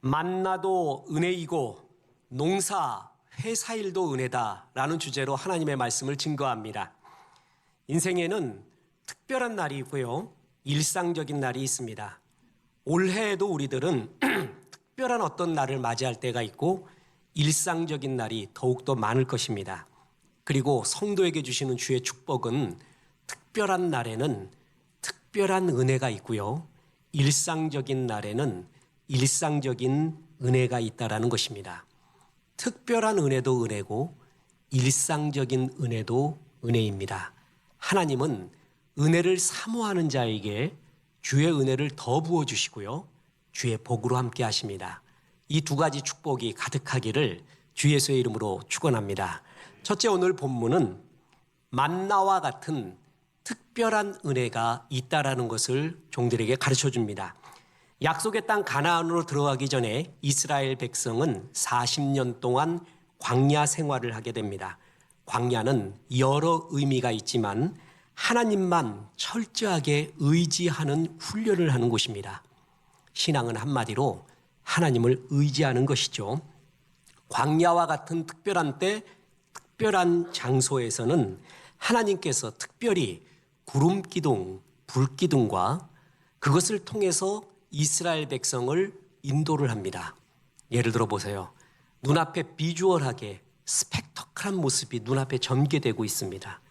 만나도 은혜이고 농사, 회사일도 은혜다라는 주제로 하나님의 말씀을 증거합니다. 인생에는 특별한 날이 있고요. 일상적인 날이 있습니다. 올해에도 우리들은 특별한 어떤 날을 맞이할 때가 있고 일상적인 날이 더욱더 많을 것입니다. 그리고 성도에게 주시는 주의 축복은 특별한 날에는 특별한 은혜가 있고요. 일상적인 날에는 일상적인 은혜가 있다라는 것입니다. 특별한 은혜도 은혜고 일상적인 은혜도 은혜입니다. 하나님은 은혜를 사모하는 자에게 주의 은혜를 더 부어주시고요. 주의 복으로 함께 하십니다. 이 두 가지 축복이 가득하기를 주 예수의 이름으로 축원합니다. 첫째, 오늘 본문은 만나와 같은 특별한 은혜가 있다라는 것을 종들에게 가르쳐 줍니다. 약속의 땅 가나안으로 들어가기 전에 이스라엘 백성은 40년 동안 광야 생활을 하게 됩니다. 광야는 여러 의미가 있지만 하나님만 철저하게 의지하는 훈련을 하는 곳입니다. 신앙은 한마디로 하나님을 의지하는 것이죠. 광야와 같은 특별한 때, 특별한 장소에서는 하나님께서 특별히 구름기둥, 불기둥과 그것을 통해서 이스라엘 백성을 인도를 합니다. 예를 들어 보세요. 눈앞에 비주얼하게 스펙터클한 모습이 눈앞에 전개되고 있습니다.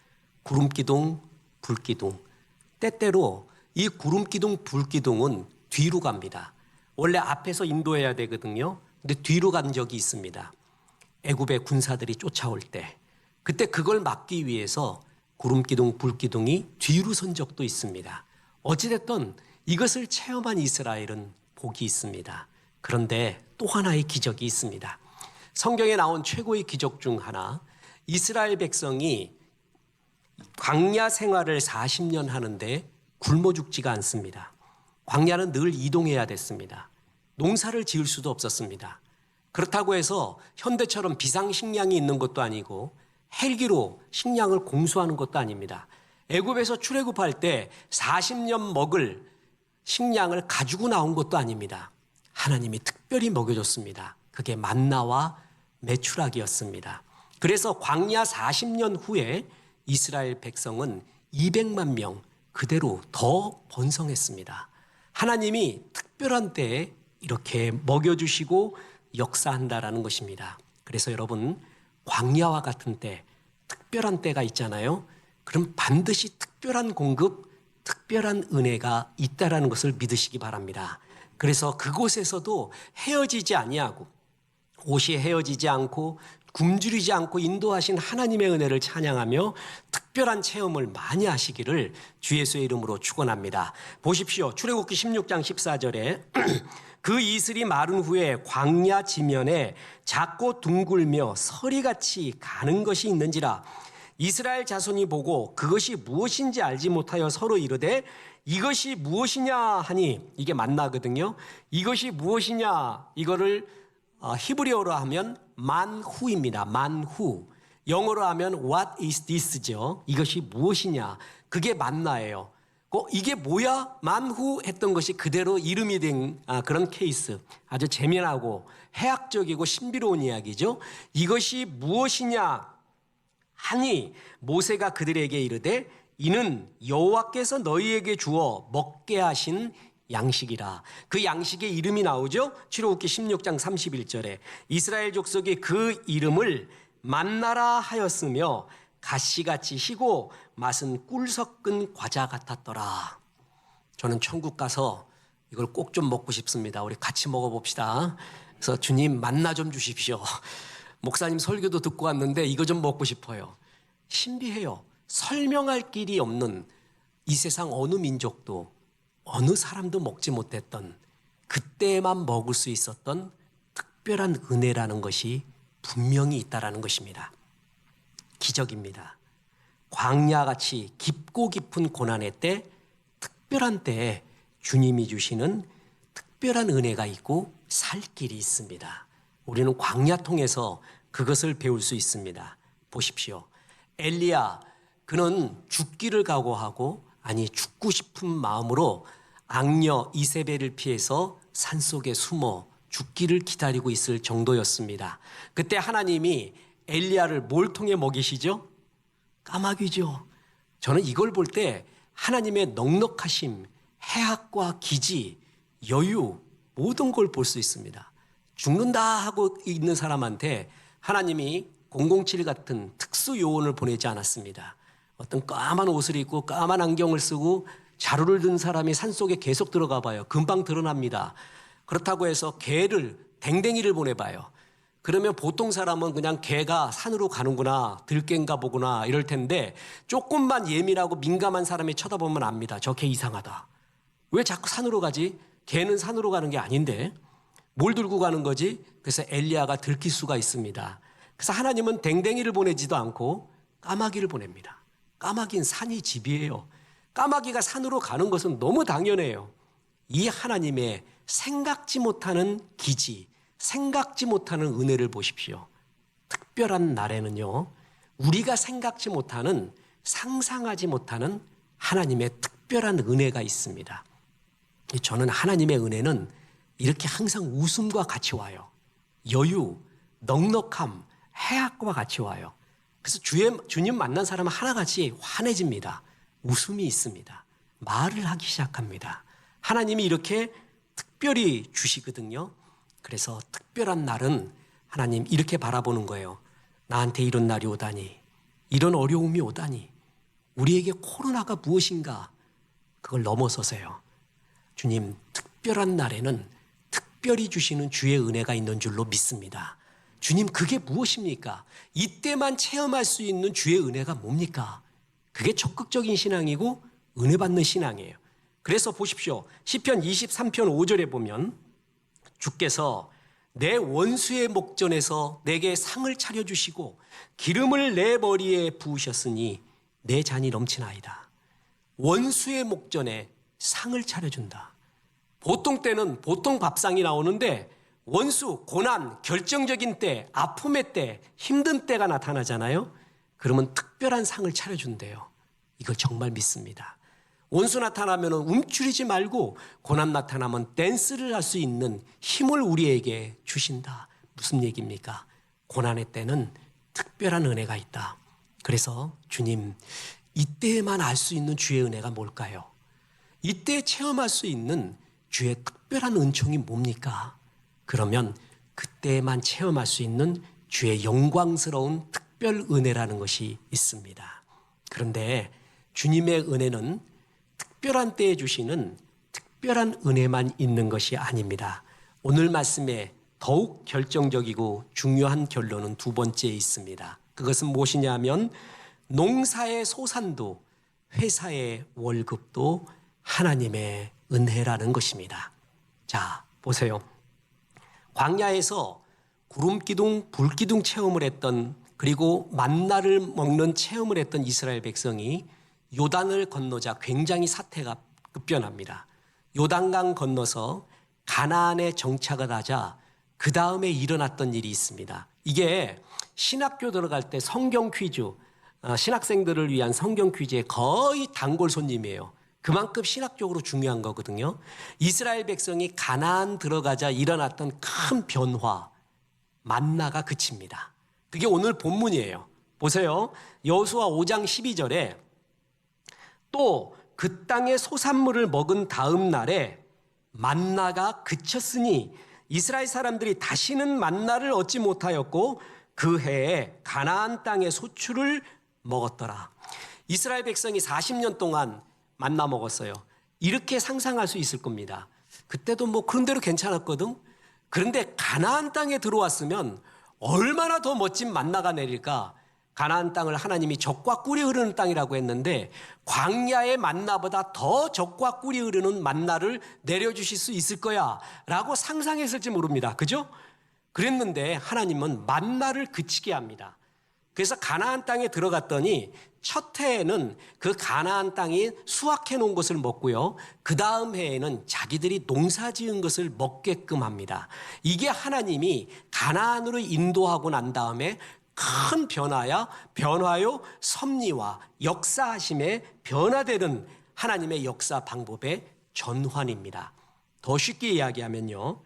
구름기둥, 불기둥. 때때로 이 구름기둥, 불기둥은 뒤로 갑니다. 원래 앞에서 인도해야 되거든요. 근데 뒤로 간 적이 있습니다. 애굽의 군사들이 쫓아올 때. 그때 그걸 막기 위해서 구름기둥, 불기둥이 뒤로 선 적도 있습니다. 어찌됐든 이것을 체험한 이스라엘은 복이 있습니다. 그런데 또 하나의 기적이 있습니다. 성경에 나온 최고의 기적 중 하나, 이스라엘 백성이 광야 생활을 40년 하는데 굶어 죽지가 않습니다. 광야는 늘 이동해야 됐습니다. 농사를 지을 수도 없었습니다. 그렇다고 해서 현대처럼 비상식량이 있는 것도 아니고 헬기로 식량을 공수하는 것도 아닙니다. 애굽에서 출애굽할 때 40년 먹을 식량을 가지고 나온 것도 아닙니다. 하나님이 특별히 먹여줬습니다. 그게 만나와 메추라기였습니다. 그래서 광야 40년 후에 이스라엘 백성은 200만 명 그대로 더 번성했습니다. 하나님이 특별한 때에 이렇게 먹여주시고 역사한다라는 것입니다. 그래서 여러분, 광야와 같은 때, 특별한 때가 있잖아요. 그럼 반드시 특별한 공급, 특별한 은혜가 있다라는 것을 믿으시기 바랍니다. 그래서 그곳에서도 헤어지지 아니하고 옷이 헤어지지 않고 굶주리지 않고 인도하신 하나님의 은혜를 찬양하며 특별한 체험을 많이 하시기를 주 예수의 이름으로 축원합니다. 보십시오. 출애굽기 16장 14절에 그 이슬이 마른 후에 광야 지면에 작고 둥글며 서리같이 가는 것이 있는지라 이스라엘 자손이 보고 그것이 무엇인지 알지 못하여 서로 이르되 이것이 무엇이냐 하니, 이게 만나거든요. 이것이 무엇이냐, 이거를 히브리어로 하면 만후입니다. 만후. 영어로 하면 what is this죠. 이것이 무엇이냐, 그게 만나예요. 이게 뭐야? 만후 했던 것이 그대로 이름이 된 그런 케이스. 아주 재미나고 해학적이고 신비로운 이야기죠. 이것이 무엇이냐 하니 모세가 그들에게 이르되 이는 여호와께서 너희에게 주어 먹게 하신 양식이라. 그 양식의 이름이 나오죠. 출애굽기 16장 31절에 이스라엘 족속이 그 이름을 만나라 하였으며 가시같이 희고 맛은 꿀 섞은 과자 같았더라. 저는 천국 가서 이걸 꼭 좀 먹고 싶습니다. 우리 같이 먹어봅시다. 그래서 주님 만나 좀 주십시오. 목사님 설교도 듣고 왔는데 이거 좀 먹고 싶어요. 신비해요. 설명할 길이 없는, 이 세상 어느 민족도 어느 사람도 먹지 못했던, 그때만 먹을 수 있었던 특별한 은혜라는 것이 분명히 있다라는 것입니다. 기적입니다. 광야같이 깊고 깊은 고난의 때, 특별한 때에 주님이 주시는 특별한 은혜가 있고 살 길이 있습니다. 우리는 광야 통해서 그것을 배울 수 있습니다. 보십시오. 엘리야, 그는 죽기를 각오하고, 아니 죽고 싶은 마음으로 악녀 이세벨을 피해서 산속에 숨어 죽기를 기다리고 있을 정도였습니다. 그때 하나님이 엘리야를 뭘 통해 먹이시죠? 까마귀죠. 저는 이걸 볼 때 하나님의 넉넉하심, 해학과 기지, 여유 모든 걸 볼 수 있습니다. 죽는다 하고 있는 사람한테 하나님이 007 같은 특수 요원을 보내지 않았습니다. 어떤 까만 옷을 입고 까만 안경을 쓰고 자루를 든 사람이 산속에 계속 들어가 봐요. 금방 드러납니다. 그렇다고 해서 개를, 댕댕이를 보내봐요. 그러면 보통 사람은 그냥 개가 산으로 가는구나, 들개인가 보구나 이럴 텐데 조금만 예민하고 민감한 사람이 쳐다보면 압니다. 저 개 이상하다. 왜 자꾸 산으로 가지? 개는 산으로 가는 게 아닌데 뭘 들고 가는 거지? 그래서 엘리야가 들킬 수가 있습니다. 그래서 하나님은 댕댕이를 보내지도 않고 까마귀를 보냅니다. 까마귀는 산이 집이에요. 까마귀가 산으로 가는 것은 너무 당연해요. 이 하나님의 생각지 못하는 기지, 생각지 못하는 은혜를 보십시오. 특별한 날에는요, 우리가 생각지 못하는, 상상하지 못하는 하나님의 특별한 은혜가 있습니다. 저는 하나님의 은혜는 이렇게 항상 웃음과 같이 와요. 여유, 넉넉함, 해학과 같이 와요. 그래서 주님 만난 사람은 하나같이 환해집니다. 웃음이 있습니다. 말을 하기 시작합니다. 하나님이 이렇게 특별히 주시거든요. 그래서 특별한 날은 하나님 이렇게 바라보는 거예요. 나한테 이런 날이 오다니, 이런 어려움이 오다니, 우리에게 코로나가 무엇인가, 그걸 넘어서세요. 주님, 특별한 날에는 특별히 주시는 주의 은혜가 있는 줄로 믿습니다. 주님, 그게 무엇입니까? 이때만 체험할 수 있는 주의 은혜가 뭡니까? 그게 적극적인 신앙이고 은혜 받는 신앙이에요. 그래서 보십시오. 시편 23편 5절에 보면 주께서 내 원수의 목전에서 내게 상을 차려주시고 기름을 내 머리에 부으셨으니 내 잔이 넘치나이다. 원수의 목전에 상을 차려준다. 보통 때는 보통 밥상이 나오는데 원수, 고난, 결정적인 때, 아픔의 때, 힘든 때가 나타나잖아요. 그러면 특별한 상을 차려준대요. 이걸 정말 믿습니다. 원수 나타나면 움츠리지 말고 고난 나타나면 댄스를 할 수 있는 힘을 우리에게 주신다. 무슨 얘기입니까? 고난의 때는 특별한 은혜가 있다. 그래서 주님, 이때에만 알 수 있는 주의 은혜가 뭘까요? 이때 체험할 수 있는 주의 특별한 은총이 뭡니까? 그러면 그때만 체험할 수 있는 주의 영광스러운 특별 은혜라는 것이 있습니다. 그런데 주님의 은혜는 특별한 때에 주시는 특별한 은혜만 있는 것이 아닙니다. 오늘 말씀에 더욱 결정적이고 중요한 결론은 두 번째에 있습니다. 그것은 무엇이냐면 농사의 소산도 회사의 월급도 하나님의 은혜라는 것입니다. 자, 보세요. 광야에서 구름기둥, 불기둥 체험을 했던, 그리고 만나를 먹는 체험을 했던 이스라엘 백성이 요단을 건너자 굉장히 사태가 급변합니다. 요단강 건너서 가나안에 정착을 하자 그 다음에 일어났던 일이 있습니다. 이게 신학교 들어갈 때 성경 퀴즈, 신학생들을 위한 성경 퀴즈의 거의 단골 손님이에요. 그만큼 신학적으로 중요한 거거든요. 이스라엘 백성이 가나안 들어가자 일어났던 큰 변화, 만나가 그칩니다. 그게 오늘 본문이에요. 보세요. 여호수아 5장 12절에 또 그 땅의 소산물을 먹은 다음 날에 만나가 그쳤으니 이스라엘 사람들이 다시는 만나를 얻지 못하였고 그 해에 가나안 땅의 소출을 먹었더라. 이스라엘 백성이 40년 동안 만나 먹었어요. 이렇게 상상할 수 있을 겁니다. 그때도 뭐 그런 대로 괜찮았거든. 그런데 가나안 땅에 들어왔으면 얼마나 더 멋진 만나가 내릴까. 가나안 땅을 하나님이 젖과 꿀이 흐르는 땅이라고 했는데 광야의 만나보다 더 젖과 꿀이 흐르는 만나를 내려주실 수 있을 거야 라고 상상했을지 모릅니다. 그죠? 그랬는데 하나님은 만나를 그치게 합니다. 그래서 가나안 땅에 들어갔더니 첫 해에는 그 가나안 땅이 수확해 놓은 것을 먹고요. 그 다음 해에는 자기들이 농사 지은 것을 먹게끔 합니다. 이게 하나님이 가나안으로 인도하고 난 다음에 큰 변화요 섭리와 역사하심에 변화되는 하나님의 역사 방법의 전환입니다. 더 쉽게 이야기하면요.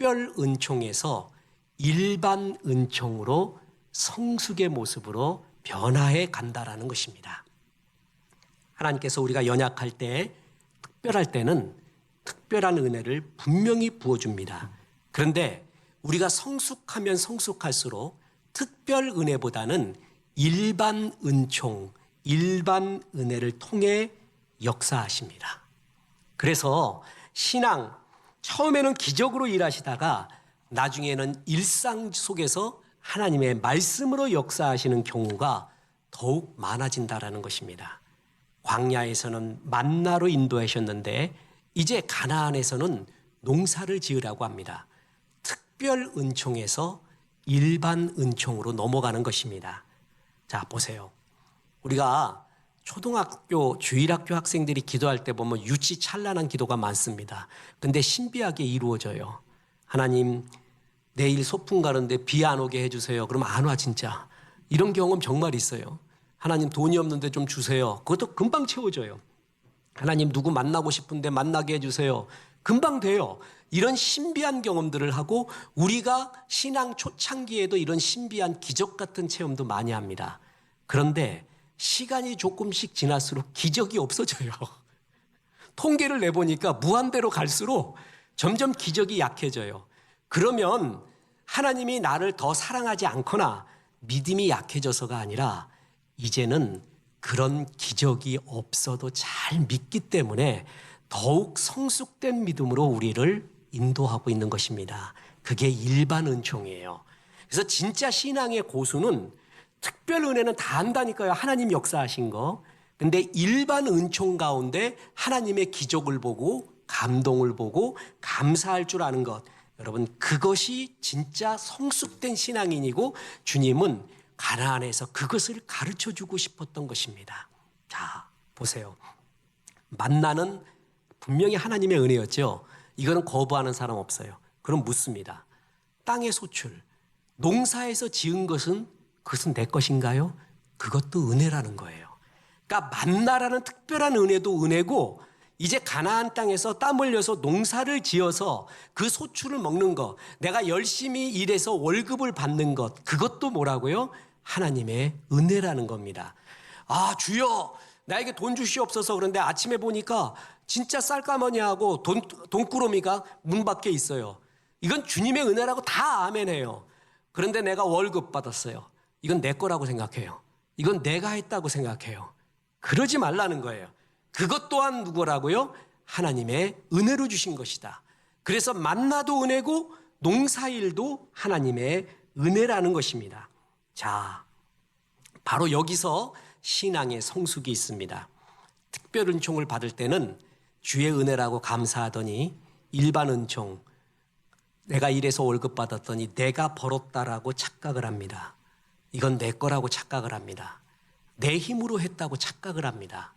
특별 은총에서 일반 은총으로 성숙의 모습으로 변화해 간다라는 것입니다. 하나님께서 우리가 연약할 때, 특별할 때는 특별한 은혜를 분명히 부어줍니다. 그런데 우리가 성숙하면 성숙할수록 특별 은혜보다는 일반 은총, 일반 은혜를 통해 역사하십니다. 그래서 신앙, 처음에는 기적으로 일하시다가 나중에는 일상 속에서 하나님의 말씀으로 역사하시는 경우가 더욱 많아진다라는 것입니다. 광야에서는 만나로 인도하셨는데 이제 가나안에서는 농사를 지으라고 합니다. 특별 은총에서 일반 은총으로 넘어가는 것입니다. 자, 보세요. 우리가 초등학교, 주일학교 학생들이 기도할 때 보면 유치 찬란한 기도가 많습니다. 근데 신비하게 이루어져요. 하나님, 내일 소풍 가는데 비 안 오게 해주세요. 그러면 안 와, 진짜. 이런 경험 정말 있어요. 하나님, 돈이 없는데 좀 주세요. 그것도 금방 채워져요. 하나님, 누구 만나고 싶은데 만나게 해주세요. 금방 돼요. 이런 신비한 경험들을 하고 우리가 신앙 초창기에도 이런 신비한 기적 같은 체험도 많이 합니다. 그런데 시간이 조금씩 지날수록 기적이 없어져요. 통계를 내보니까 무한대로 갈수록 점점 기적이 약해져요. 그러면 하나님이 나를 더 사랑하지 않거나 믿음이 약해져서가 아니라 이제는 그런 기적이 없어도 잘 믿기 때문에 더욱 성숙된 믿음으로 우리를 인도하고 있는 것입니다. 그게 일반 은총이에요. 그래서 진짜 신앙의 고수는 특별 은혜는 다 안다니까요. 하나님 역사하신 거. 근데 일반 은총 가운데 하나님의 기적을 보고 감동을 보고 감사할 줄 아는 것. 여러분, 그것이 진짜 성숙된 신앙인이고 주님은 가나안에서 그것을 가르쳐주고 싶었던 것입니다. 자, 보세요. 만나는 분명히 하나님의 은혜였죠. 이거는 거부하는 사람 없어요. 그럼 묻습니다. 땅의 소출, 농사에서 지은 것은 그것은 내 것인가요? 그것도 은혜라는 거예요. 그러니까 만나라는 특별한 은혜도 은혜고 이제 가나안 땅에서 땀 흘려서 농사를 지어서 그 소출을 먹는 것, 내가 열심히 일해서 월급을 받는 것, 그것도 뭐라고요? 하나님의 은혜라는 겁니다. 아, 주여, 나에게 돈 주시옵소서. 그런데 아침에 보니까 진짜 쌀가마니하고 돈꾸러미가 문 밖에 있어요. 이건 주님의 은혜라고 다 아멘해요. 그런데 내가 월급 받았어요. 이건 내 거라고 생각해요. 이건 내가 했다고 생각해요. 그러지 말라는 거예요. 그것 또한 누구라고요? 하나님의 은혜로 주신 것이다. 그래서 만나도 은혜고 농사일도 하나님의 은혜라는 것입니다. 자, 바로 여기서 신앙의 성숙이 있습니다. 특별 은총을 받을 때는 주의 은혜라고 감사하더니 일반 은총, 내가 일해서 월급 받았더니 내가 벌었다라고 착각을 합니다. 이건 내 거라고 착각을 합니다. 내 힘으로 했다고 착각을 합니다.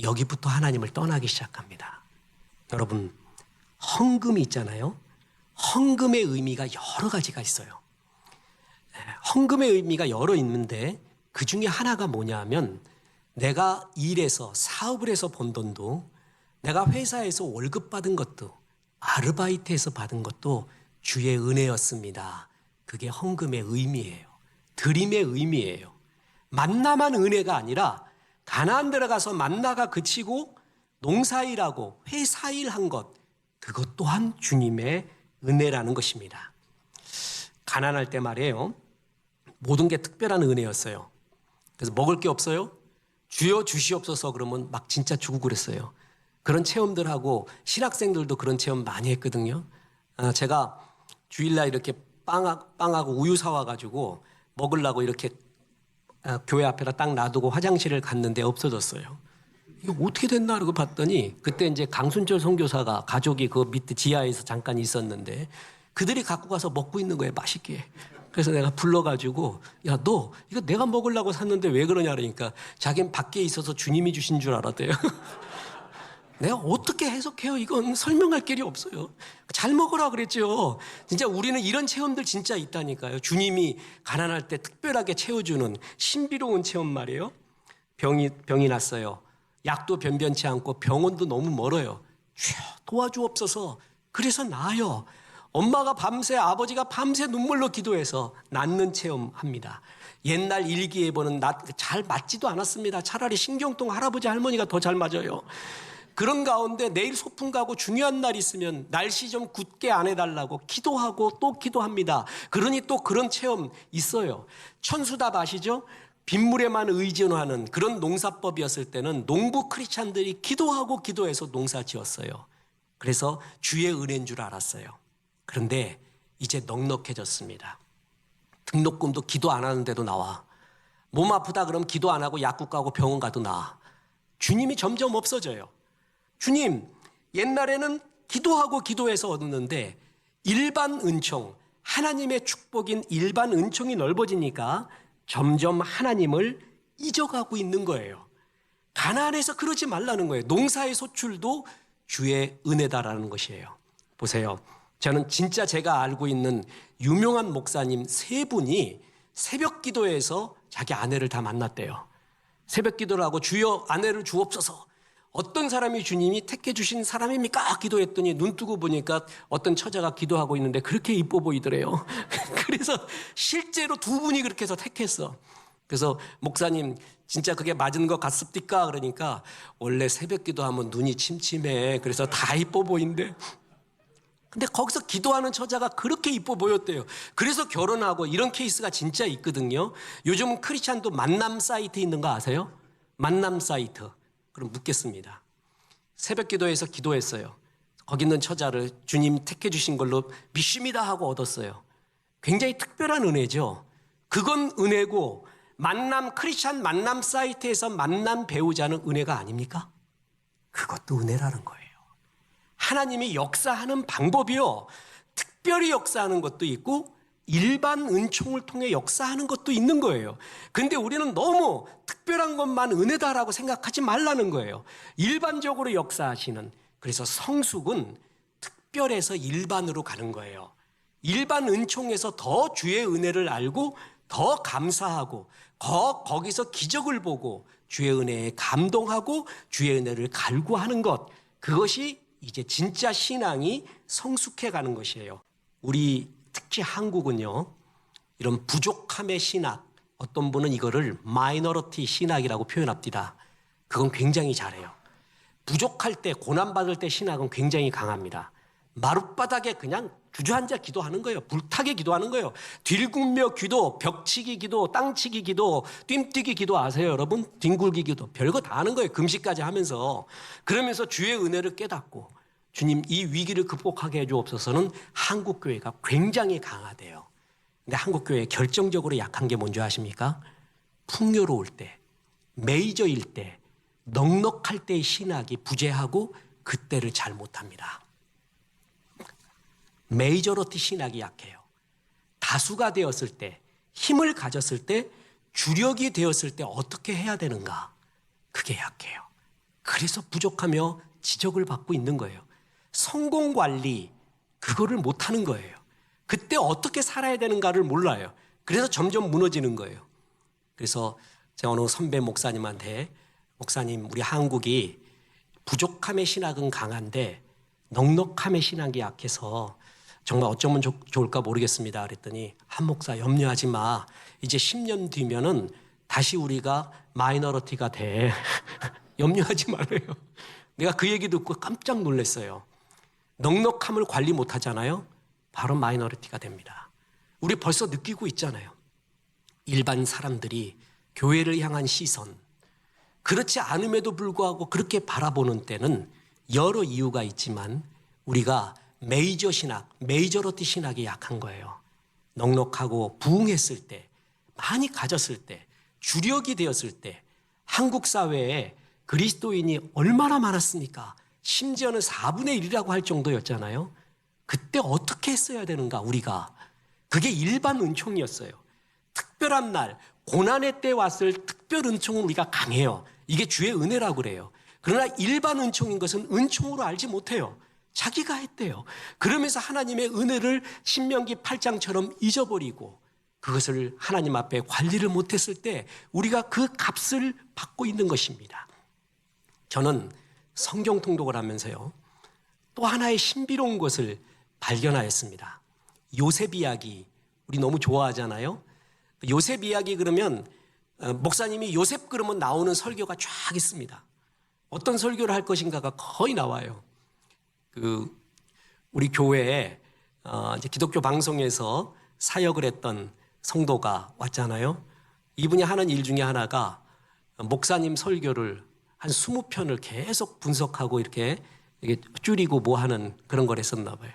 여기부터 하나님을 떠나기 시작합니다. 여러분, 헌금이 있잖아요. 헌금의 의미가 여러 가지가 있어요. 헌금의 의미가 여러 있는데 그 중에 하나가 뭐냐 하면 내가 일해서 사업을 해서 번 돈도 내가 회사에서 월급 받은 것도 아르바이트에서 받은 것도 주의 은혜였습니다. 그게 헌금의 의미예요. 드림의 의미예요. 만나만 은혜가 아니라 가나안 들어가서 만나가 그치고 농사일하고 회사일 한 것, 그것 또한 주님의 은혜라는 것입니다. 가난할 때 말이에요. 모든 게 특별한 은혜였어요. 그래서 먹을 게 없어요? 주여 주시옵소서 그러면 막 진짜 주고 그랬어요. 그런 체험들하고 신학생들도 그런 체험 많이 했거든요. 제가 주일날 이렇게 빵하고 우유 사와가지고 먹으려고 이렇게 교회 앞에다 딱 놔두고 화장실을 갔는데 없어졌어요. 이거 어떻게 됐나 그러고 봤더니 그때 이제 강순철 선교사가 가족이 그 밑에 지하에서 잠깐 있었는데 그들이 갖고 가서 먹고 있는 거예요, 맛있게. 그래서 내가 불러가지고 야, 너 이거 내가 먹으려고 샀는데 왜 그러냐 그러니까 자기는 밖에 있어서 주님이 주신 줄 알았대요. 내가 어떻게 해석해요? 이건 설명할 길이 없어요. 잘 먹으라 그랬죠. 진짜 우리는 이런 체험들 진짜 있다니까요. 주님이 가난할 때 특별하게 채워주는 신비로운 체험 말이에요. 병이 났어요. 약도 변변치 않고 병원도 너무 멀어요. 주여 도와주옵소서. 그래서 나아요. 엄마가 밤새, 아버지가 밤새 눈물로 기도해서 낫는 체험합니다. 옛날 일기예보는 잘 맞지도 않았습니다. 차라리 신경통 할아버지 할머니가 더 잘 맞아요. 그런 가운데 내일 소풍 가고 중요한 날 있으면 날씨 좀 굳게 안 해달라고 기도하고 또 기도합니다. 그러니 또 그런 체험 있어요. 천수답 아시죠? 빗물에만 의존하는 그런 농사법이었을 때는 농부 크리스찬들이 기도하고 기도해서 농사 지었어요. 그래서 주의 은혜인 줄 알았어요. 그런데 이제 넉넉해졌습니다. 등록금도 기도 안 하는데도 나와. 몸 아프다 그러면 기도 안 하고 약국 가고 병원 가도 나아. 주님이 점점 없어져요. 주님, 옛날에는 기도하고 기도해서 얻었는데 일반 은총, 하나님의 축복인 일반 은총이 넓어지니까 점점 하나님을 잊어가고 있는 거예요. 가나안에서 그러지 말라는 거예요. 농사의 소출도 주의 은혜다라는 것이에요. 보세요. 저는 진짜 제가 알고 있는 유명한 목사님 3분이 새벽 기도에서 자기 아내를 다 만났대요. 새벽 기도를 하고 주여 아내를 주옵소서. 어떤 사람이 주님이 택해 주신 사람입니까? 기도했더니 눈 뜨고 보니까 어떤 처자가 기도하고 있는데 그렇게 이뻐 보이더래요. 그래서 실제로 2분이 그렇게 해서 택했어. 그래서 목사님 진짜 그게 맞은 것 같습니까? 그러니까 원래 새벽 기도하면 눈이 침침해. 그래서 다 이뻐 보인대. 근데 거기서 기도하는 처자가 그렇게 이뻐 보였대요. 그래서 결혼하고 이런 케이스가 진짜 있거든요. 요즘은 크리스찬도 만남 사이트 있는 거 아세요? 만남 사이트. 그럼 묻겠습니다. 새벽 기도에서 기도했어요. 거기 있는 처자를 주님 택해 주신 걸로 믿습니다 하고 얻었어요. 굉장히 특별한 은혜죠. 그건 은혜고 크리스찬 만남 사이트에서 만난 배우자는 은혜가 아닙니까? 그것도 은혜라는 거예요. 하나님이 역사하는 방법이요. 특별히 역사하는 것도 있고 일반 은총을 통해 역사하는 것도 있는 거예요. 근데 우리는 너무 특별한 것만 은혜다라고 생각하지 말라는 거예요. 일반적으로 역사하시는, 그래서 성숙은 특별해서 일반으로 가는 거예요. 일반 은총에서 더 주의 은혜를 알고 더 감사하고 거기서 기적을 보고 주의 은혜에 감동하고 주의 은혜를 갈구하는 것, 그것이 이제 진짜 신앙이 성숙해 가는 것이에요. 우리 특히 한국은요, 이런 부족함의 신학, 어떤 분은 이거를 마이너리티 신학이라고 표현합니다. 그건 굉장히 잘해요. 부족할 때, 고난받을 때 신학은 굉장히 강합니다. 마룻바닥에 그냥 주저앉아 기도하는 거예요. 불타게 기도하는 거예요. 뒤굽며 기도, 벽치기 기도, 땅치기 기도, 뜀뛰기 기도 아세요, 여러분? 뒹굴기 기도, 별거 다 하는 거예요. 금식까지 하면서. 그러면서 주의 은혜를 깨닫고 주님 이 위기를 극복하게 해주옵소서는 한국교회가 굉장히 강하대요. 근데 한국교회 결정적으로 약한 게 뭔지 아십니까? 풍요로울 때, 메이저일 때, 넉넉할 때의 신학이 부재하고 그때를 잘 못합니다. 메이저리티 신학이 약해요. 다수가 되었을 때, 힘을 가졌을 때, 주력이 되었을 때 어떻게 해야 되는가? 그게 약해요. 그래서 부족하며 지적을 받고 있는 거예요. 성공 관리, 그거를 못하는 거예요. 그때 어떻게 살아야 되는가를 몰라요. 그래서 점점 무너지는 거예요. 그래서 제가 어느 선배 목사님한테, 목사님, 우리 한국이 부족함의 신학은 강한데 넉넉함의 신학이 약해서 정말 어쩌면 좋을까 모르겠습니다. 그랬더니 한 목사 염려하지 마. 이제 10년 뒤면은 다시 우리가 마이너리티가 돼. 염려하지 말아요. 내가 그 얘기 듣고 깜짝 놀랐어요. 넉넉함을 관리 못하잖아요. 바로 마이너리티가 됩니다. 우리 벌써 느끼고 있잖아요. 일반 사람들이 교회를 향한 시선, 그렇지 않음에도 불구하고 그렇게 바라보는 때는 여러 이유가 있지만 우리가 메이저 신학, 메이저리티 신학이 약한 거예요. 넉넉하고 부흥했을 때, 많이 가졌을 때, 주력이 되었을 때 한국 사회에 그리스도인이 얼마나 많았습니까? 심지어는 4분의 1이라고 할 정도였잖아요. 그때 어떻게 했어야 되는가 우리가? 그게 일반 은총이었어요. 특별한 날, 고난의 때 왔을 특별 은총은 우리가 강해요. 이게 주의 은혜라고 그래요. 그러나 일반 은총인 것은 은총으로 알지 못해요. 자기가 했대요. 그러면서 하나님의 은혜를 신명기 8장처럼 잊어버리고 그것을 하나님 앞에 관리를 못했을 때 우리가 그 값을 받고 있는 것입니다. 저는 성경 통독을 하면서요, 또 하나의 신비로운 것을 발견하였습니다. 요셉 이야기 우리 너무 좋아하잖아요. 요셉 이야기 그러면 목사님이 요셉 그러면 나오는 설교가 쫙 있습니다. 어떤 설교를 할 것인가가 거의 나와요. 우리 교회에 이제 기독교 방송에서 사역을 했던 성도가 왔잖아요. 이분이 하는 일 중에 하나가 목사님 설교를 한 20편을 계속 분석하고 이렇게 줄이고 뭐 하는 그런 걸 했었나 봐요.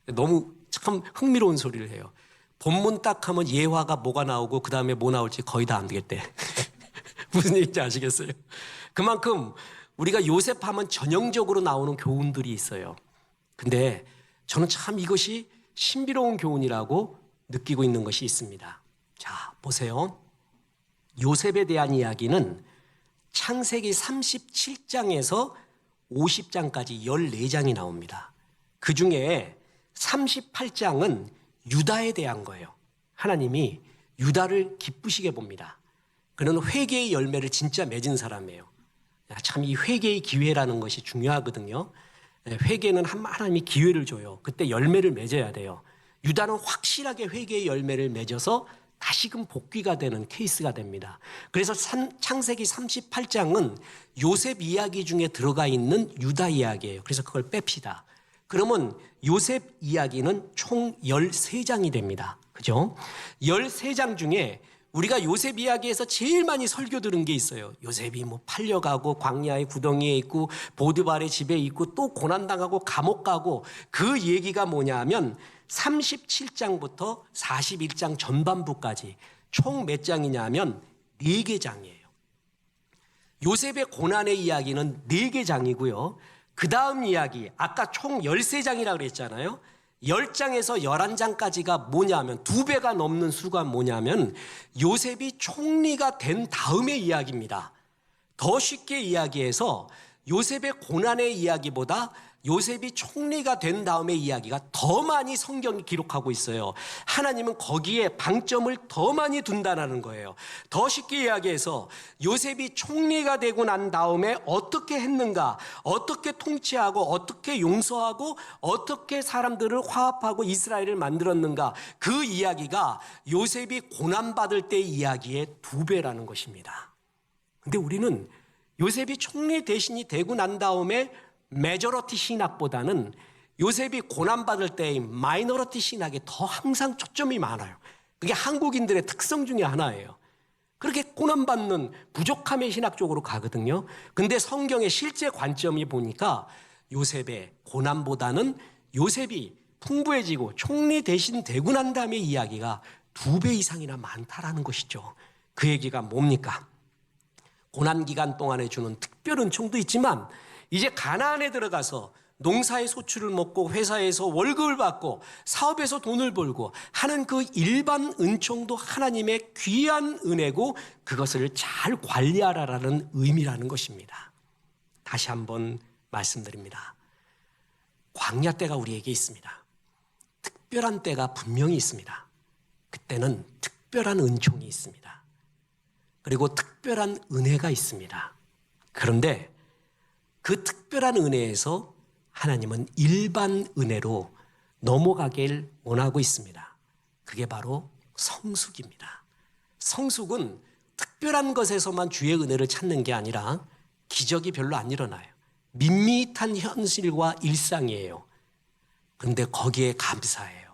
너무 참 흥미로운 소리를 해요. 본문 딱 하면 예화가 뭐가 나오고 그 다음에 뭐 나올지 거의 다 안 되겠대. 무슨 얘기인지 아시겠어요? 그만큼 우리가 요셉 하면 전형적으로 나오는 교훈들이 있어요. 근데 저는 참 이것이 신비로운 교훈이라고 느끼고 있는 것이 있습니다. 자, 보세요. 요셉에 대한 이야기는 창세기 37장에서 50장까지 14장이 나옵니다. 그 중에 38장은 유다에 대한 거예요. 하나님이 유다를 기쁘시게 봅니다. 그는 회개의 열매를 진짜 맺은 사람이에요. 참 이 회개의 기회라는 것이 중요하거든요. 회개는 하나님이 기회를 줘요. 그때 열매를 맺어야 돼요. 유다는 확실하게 회개의 열매를 맺어서 다시금 복귀가 되는 케이스가 됩니다. 그래서 창세기 38장은 요셉 이야기 중에 들어가 있는 유다 이야기예요. 그래서 그걸 뺍시다. 그러면 요셉 이야기는 총 13장이 됩니다. 그죠? 13장 중에 우리가 요셉 이야기에서 제일 많이 설교 들은 게 있어요. 요셉이 뭐 팔려가고 광야의 구덩이에 있고 보드발의 집에 있고 또 고난당하고 감옥 가고 그 얘기가 뭐냐 하면 37장부터 41장 전반부까지 총 몇 장이냐 하면 4개 장이에요. 요셉의 고난의 이야기는 4개 장이고요. 그 다음 이야기 아까 총 13장이라고 그랬잖아요. 10장에서 11장까지가 뭐냐면 2배가 넘는 수가 뭐냐면 요셉이 총리가 된 다음의 이야기입니다. 더 쉽게 이야기해서 요셉의 고난의 이야기보다 요셉이 총리가 된 다음의 이야기가 더 많이 성경이 기록하고 있어요. 하나님은 거기에 방점을 더 많이 둔다는 거예요. 더 쉽게 이야기해서 요셉이 총리가 되고 난 다음에 어떻게 했는가, 어떻게 통치하고 어떻게 용서하고 어떻게 사람들을 화합하고 이스라엘을 만들었는가, 그 이야기가 요셉이 고난받을 때의 이야기의 2배라는 것입니다. 근데 우리는 요셉이 총리 대신이 되고 난 다음에 메저러티 신학보다는 요셉이 고난받을 때의 마이너러티 신학에 더 항상 초점이 많아요. 그게 한국인들의 특성 중에 하나예요. 그렇게 고난받는 부족함의 신학 쪽으로 가거든요. 근데 성경의 실제 관점이 보니까 요셉의 고난보다는 요셉이 풍부해지고 총리 대신 되고 난 다음에 이야기가 2배 이상이나 많다라는 것이죠. 그 얘기가 뭡니까? 고난기간 동안에 주는 특별 은총도 있지만 이제 가나안에 들어가서 농사의 소출을 먹고 회사에서 월급을 받고 사업에서 돈을 벌고 하는 그 일반 은총도 하나님의 귀한 은혜고 그것을 잘 관리하라라는 의미라는 것입니다. 다시 한번 말씀드립니다. 광야 때가 우리에게 있습니다. 특별한 때가 분명히 있습니다. 그때는 특별한 은총이 있습니다. 그리고 특별한 은혜가 있습니다. 그런데 그 특별한 은혜에서 하나님은 일반 은혜로 넘어가길 원하고 있습니다. 그게 바로 성숙입니다. 성숙은 특별한 것에서만 주의 은혜를 찾는 게 아니라 기적이 별로 안 일어나요. 밋밋한 현실과 일상이에요. 그런데 거기에 감사해요.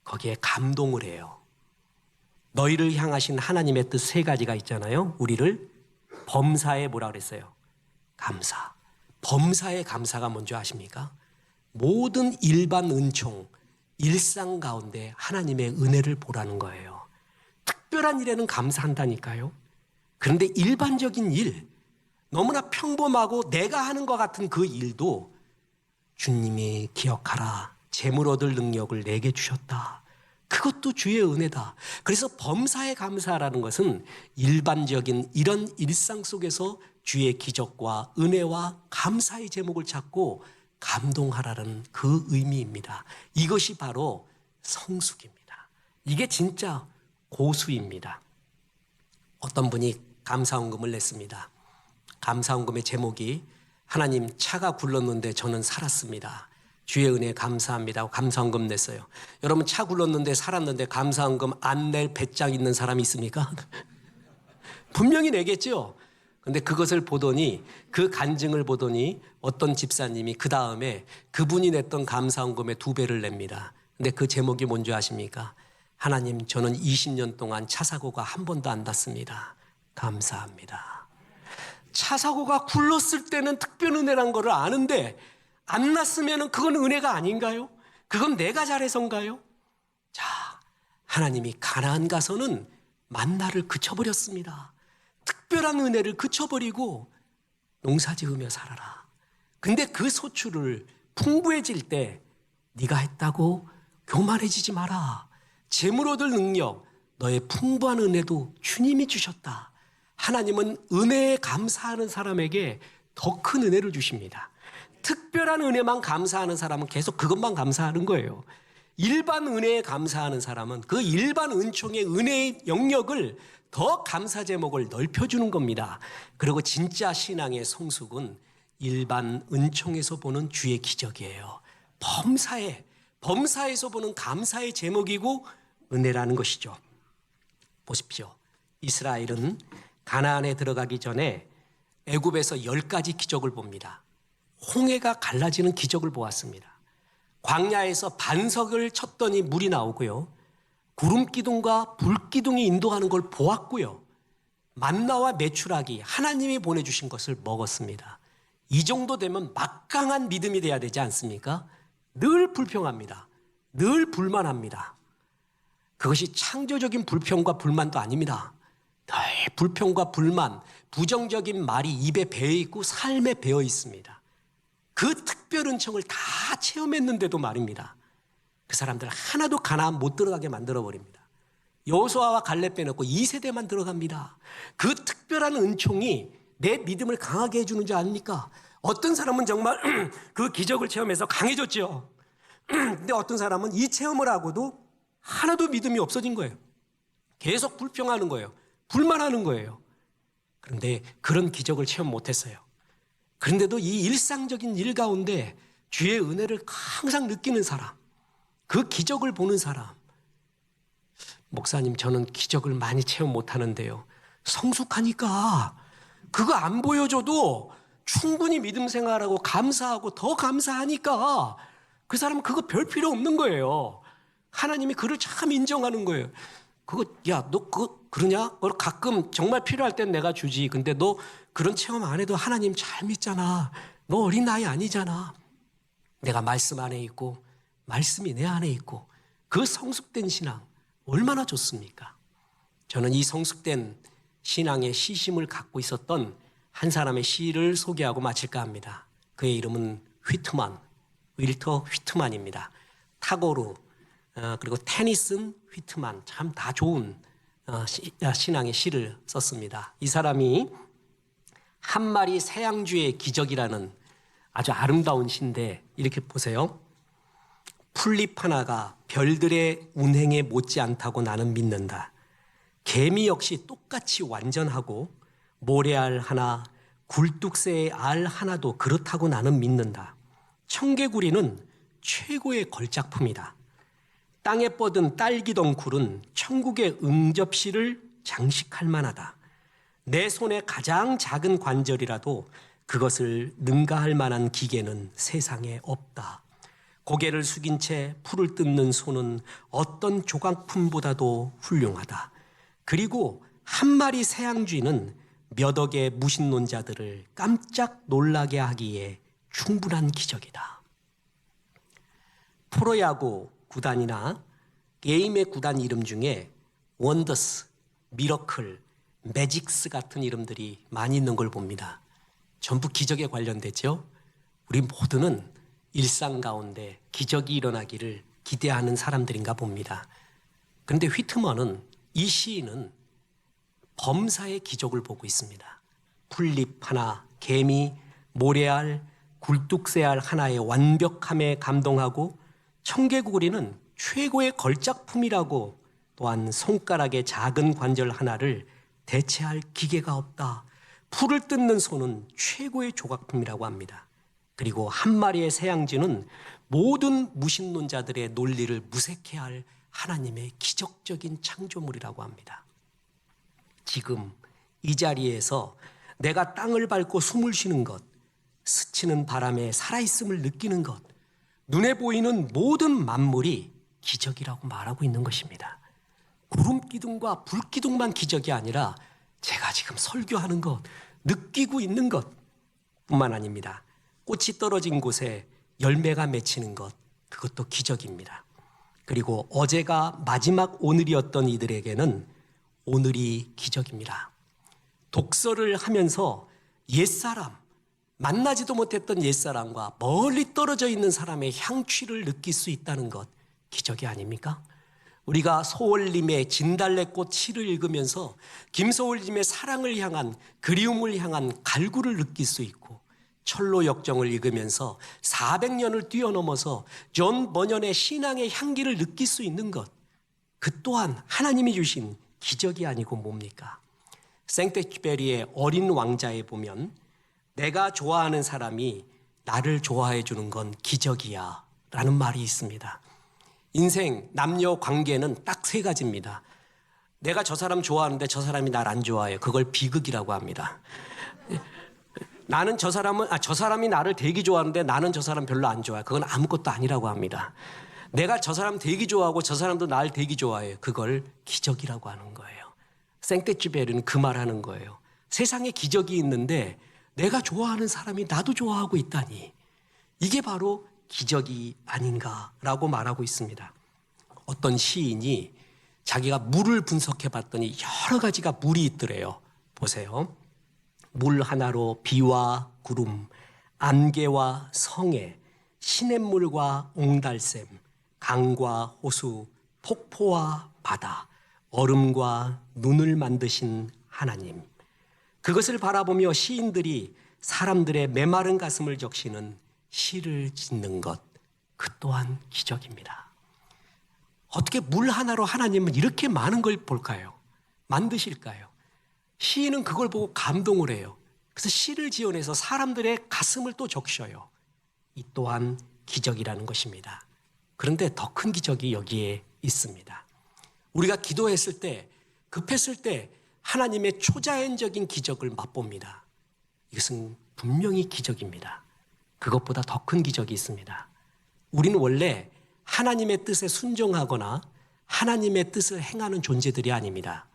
거기에 감동을 해요. 너희를 향하신 하나님의 뜻 3가지가 있잖아요. 우리를 범사에 뭐라 그랬어요? 감사. 범사의 감사가 뭔지 아십니까? 모든 일반 은총, 일상 가운데 하나님의 은혜를 보라는 거예요. 특별한 일에는 감사한다니까요. 그런데 일반적인 일, 너무나 평범하고 내가 하는 것 같은 그 일도 주님이 기억하라. 재물 얻을 능력을 내게 주셨다. 그것도 주의 은혜다. 그래서 범사에 감사라는 것은 일반적인 이런 일상 속에서 주의 기적과 은혜와 감사의 제목을 찾고 감동하라는 그 의미입니다. 이것이 바로 성숙입니다. 이게 진짜 고수입니다. 어떤 분이 감사헌금을 냈습니다. 감사헌금의 제목이 하나님 차가 굴렀는데 저는 살았습니다. 주의 은혜에 감사합니다 하고 감사헌금 냈어요. 여러분 차 굴렀는데 살았는데 감사헌금 안 낼 배짱 있는 사람이 있습니까? 분명히 내겠죠. 근데 그것을 보더니 그 간증을 보더니 어떤 집사님이 그 다음에 그분이 냈던 감사헌금의 2배를 냅니다. 근데 그 제목이 뭔지 아십니까? 하나님, 저는 20년 동안 차 사고가 한 번도 안 났습니다. 감사합니다. 차 사고가 굴렀을 때는 특별 은혜란 거를 아는데 안 났으면 그건 은혜가 아닌가요? 그건 내가 잘해서인가요? 자, 하나님이 가나안 가서는 만나를 그쳐버렸습니다. 특별한 은혜를 그쳐버리고 농사 지으며 살아라. 근데 그 소출을 풍부해질 때 네가 했다고 교만해지지 마라. 재물 얻을 능력, 너의 풍부한 은혜도 주님이 주셨다. 하나님은 은혜에 감사하는 사람에게 더 큰 은혜를 주십니다. 특별한 은혜만 감사하는 사람은 계속 그것만 감사하는 거예요. 일반 은혜에 감사하는 사람은 그 일반 은총의 은혜의 영역을 더 감사 제목을 넓혀주는 겁니다. 그리고 진짜 신앙의 성숙은 일반 은총에서 보는 주의 기적이에요. 범사에서 보는 감사의 제목이고 은혜라는 것이죠. 보십시오. 이스라엘은 가나안에 들어가기 전에 애굽에서 10가지 기적을 봅니다. 홍해가 갈라지는 기적을 보았습니다. 광야에서 반석을 쳤더니 물이 나오고요. 구름 기둥과 불 기둥이 인도하는 걸 보았고요. 만나와 메추라기 하나님이 보내주신 것을 먹었습니다. 이 정도 되면 막강한 믿음이 돼야 되지 않습니까? 늘 불평합니다. 늘 불만합니다. 그것이 창조적인 불평과 불만도 아닙니다. 늘 불평과 불만, 부정적인 말이 입에 배어 있고 삶에 배어 있습니다. 그 특별 은총을 다 체험했는데도 말입니다. 그 사람들 하나도 가나안 못 들어가게 만들어버립니다. 여호수아와 갈렙 빼놓고 2세대만 들어갑니다. 그 특별한 은총이 내 믿음을 강하게 해주는 줄 아닙니까? 어떤 사람은 정말 그 기적을 체험해서 강해졌죠. 근데 어떤 사람은 이 체험을 하고도 하나도 믿음이 없어진 거예요. 계속 불평하는 거예요. 불만하는 거예요. 그런데 그런 기적을 체험 못했어요. 그런데도 이 일상적인 일 가운데 주의 은혜를 항상 느끼는 사람, 그 기적을 보는 사람. 목사님, 저는 기적을 많이 체험 못하는데요. 성숙하니까 그거 안 보여줘도 충분히 믿음 생활하고 감사하고 더 감사하니까 그 사람은 그거 별 필요 없는 거예요. 하나님이 그를 참 인정하는 거예요. 그거, 야, 너 그거 그러냐? 그걸 가끔 정말 필요할 땐 내가 주지. 근데 너 그런 체험 안 해도 하나님 잘 믿잖아. 너 어린 나이 아니잖아. 내가 말씀 안에 있고 말씀이 내 안에 있고 그 성숙된 신앙 얼마나 좋습니까? 저는 이 성숙된 신앙의 시심을 갖고 있었던 한 사람의 시를 소개하고 마칠까 합니다. 그의 이름은 윌터 휘트만입니다. 타고르 그리고 테니슨 휘트만, 참 다 좋은 신앙의 시를 썼습니다. 이 사람이 한 마리 새양주의 기적이라는 아주 아름다운 시인데 이렇게 보세요. 풀잎 하나가 별들의 운행에 못지않다고 나는 믿는다. 개미 역시 똑같이 완전하고 모래알 하나, 굴뚝새의 알 하나도 그렇다고 나는 믿는다. 청개구리는 최고의 걸작품이다. 땅에 뻗은 딸기덩굴은 천국의 응접실을 장식할 만하다. 내 손의 가장 작은 관절이라도 그것을 능가할 만한 기계는 세상에 없다. 고개를 숙인 채 풀을 뜯는 손은 어떤 조각품보다도 훌륭하다. 그리고 한 마리 새양쥐는 몇 억의 무신론자들을 깜짝 놀라게 하기에 충분한 기적이다. 프로야구 구단이나 게임의 구단 이름 중에 원더스, 미러클, 매직스 같은 이름들이 많이 있는 걸 봅니다. 전부 기적에 관련됐죠. 우리 모두는 일상 가운데 기적이 일어나기를 기대하는 사람들인가 봅니다. 그런데 휘트먼은, 이 시인은 범사의 기적을 보고 있습니다. 풀잎 하나, 개미, 모래알, 굴뚝새알 하나의 완벽함에 감동하고 청개구리는 최고의 걸작품이라고, 또한 손가락의 작은 관절 하나를 대체할 기계가 없다. 풀을 뜯는 손은 최고의 조각품이라고 합니다. 그리고 한 마리의 새양쥐는 모든 무신론자들의 논리를 무색해 할 하나님의 기적적인 창조물이라고 합니다. 지금 이 자리에서 내가 땅을 밟고 숨을 쉬는 것, 스치는 바람에 살아있음을 느끼는 것, 눈에 보이는 모든 만물이 기적이라고 말하고 있는 것입니다. 구름 기둥과 불 기둥만 기적이 아니라 제가 지금 설교하는 것, 느끼고 있는 것 뿐만 아닙니다. 꽃이 떨어진 곳에 열매가 맺히는 것, 그것도 기적입니다. 그리고 어제가 마지막 오늘이었던 이들에게는 오늘이 기적입니다. 독서를 하면서 옛사람, 만나지도 못했던 옛사람과 멀리 떨어져 있는 사람의 향취를 느낄 수 있다는 것, 기적이 아닙니까? 우리가 소월님의 진달래꽃 시를 읽으면서 김소월님의 사랑을 향한, 그리움을 향한 갈구를 느낄 수 있고, 철로 역정을 읽으면서 400년을 뛰어넘어서 존 버년의 신앙의 향기를 느낄 수 있는 것, 그 또한 하나님이 주신 기적이 아니고 뭡니까? 생텍쥐베리의 어린 왕자에 보면 내가 좋아하는 사람이 나를 좋아해 주는 건 기적이야 라는 말이 있습니다. 인생 남녀 관계는 딱 세 가지입니다. 내가 저 사람 좋아하는데 저 사람이 날 안 좋아해요. 그걸 비극이라고 합니다. 나는 저 사람이 나를 되게 좋아하는데 나는 저 사람 별로 안 좋아해. 그건 아무것도 아니라고 합니다. 내가 저 사람 되게 좋아하고 저 사람도 날 되게 좋아해요. 그걸 기적이라고 하는 거예요. 생텍쥐베리는 그 말하는 거예요. 세상에 기적이 있는데 내가 좋아하는 사람이 나도 좋아하고 있다니, 이게 바로 기적이 아닌가라고 말하고 있습니다. 어떤 시인이 자기가 물을 분석해 봤더니 여러 가지가 물이 있더래요. 보세요. 물 하나로 비와 구름, 안개와 성애, 시냇물과 옹달샘, 강과 호수, 폭포와 바다, 얼음과 눈을 만드신 하나님, 그것을 바라보며 시인들이 사람들의 메마른 가슴을 적시는 시를 짓는 것, 그 또한 기적입니다. 어떻게 물 하나로 하나님은 이렇게 많은 걸 볼까요? 만드실까요? 시인은 그걸 보고 감동을 해요. 그래서 시를 지어내서 사람들의 가슴을 또 적셔요. 이 또한 기적이라는 것입니다. 그런데 더 큰 기적이 여기에 있습니다. 우리가 기도했을 때, 급했을 때 하나님의 초자연적인 기적을 맛봅니다. 이것은 분명히 기적입니다. 그것보다 더 큰 기적이 있습니다. 우리는 원래 하나님의 뜻에 순종하거나 하나님의 뜻을 행하는 존재들이 아닙니다.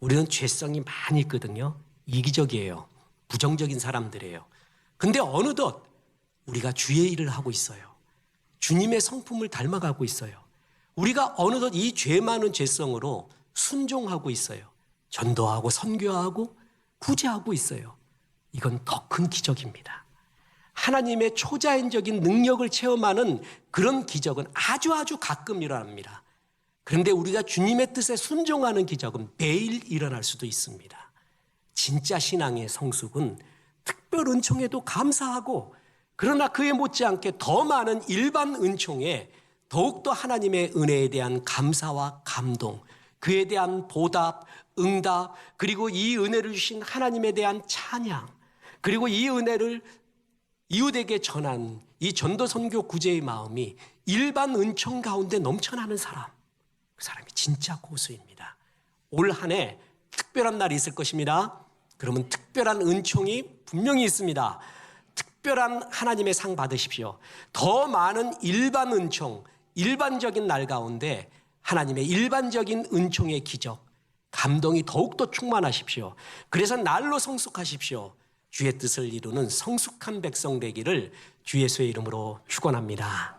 우리는 죄성이 많이 있거든요. 이기적이에요. 부정적인 사람들이에요. 근데 어느덧 우리가 주의 일을 하고 있어요. 주님의 성품을 닮아가고 있어요. 우리가 어느덧 이 죄 많은 죄성으로 순종하고 있어요. 전도하고 선교하고 구제하고 있어요. 이건 더 큰 기적입니다. 하나님의 초자연적인 능력을 체험하는 그런 기적은 아주 가끔 일어납니다. 그런데 우리가 주님의 뜻에 순종하는 기적은 매일 일어날 수도 있습니다. 진짜 신앙의 성숙은 특별 은총에도 감사하고, 그러나 그에 못지않게 더 많은 일반 은총에 더욱더 하나님의 은혜에 대한 감사와 감동, 그에 대한 보답, 응답, 그리고 이 은혜를 주신 하나님에 대한 찬양, 그리고 이 은혜를 이웃에게 전한 이 전도 선교 구제의 마음이 일반 은총 가운데 넘쳐나는 사람, 그 사람이 진짜 고수입니다. 올 한 해 특별한 날이 있을 것입니다. 그러면 특별한 은총이 분명히 있습니다. 특별한 하나님의 상 받으십시오. 더 많은 일반 은총, 일반적인 날 가운데 하나님의 일반적인 은총의 기적, 감동이 더욱더 충만하십시오. 그래서 날로 성숙하십시오. 주의 뜻을 이루는 성숙한 백성 되기를 주 예수의 이름으로 축원합니다.